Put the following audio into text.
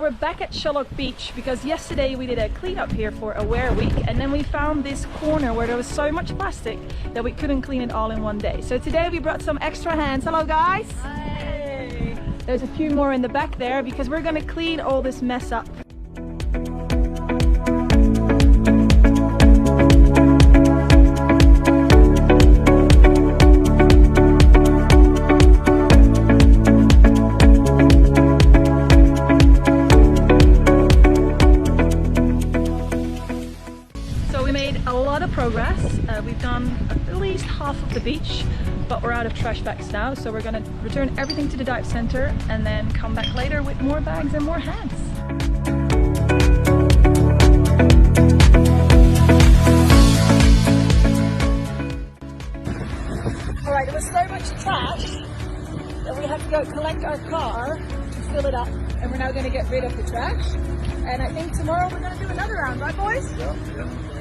we're back at Chalok Beach because yesterday we did a cleanup here for a wear week, and then we found this corner where there was so much plastic that we couldn't clean it all in one day. So today we brought some extra hands. Hello guys! Hi! There's a few more in the back there because we're gonna clean all this mess up. Progress. We've done at least half of the beach, but we're out of trash bags now, so we're gonna return everything to the dive center and then come back later with more bags and more hands. Alright, there was so much trash that we had to go collect our car to fill it up, and we're now going to get rid of the trash, and I think tomorrow we're going to do another round, right boys? Yeah.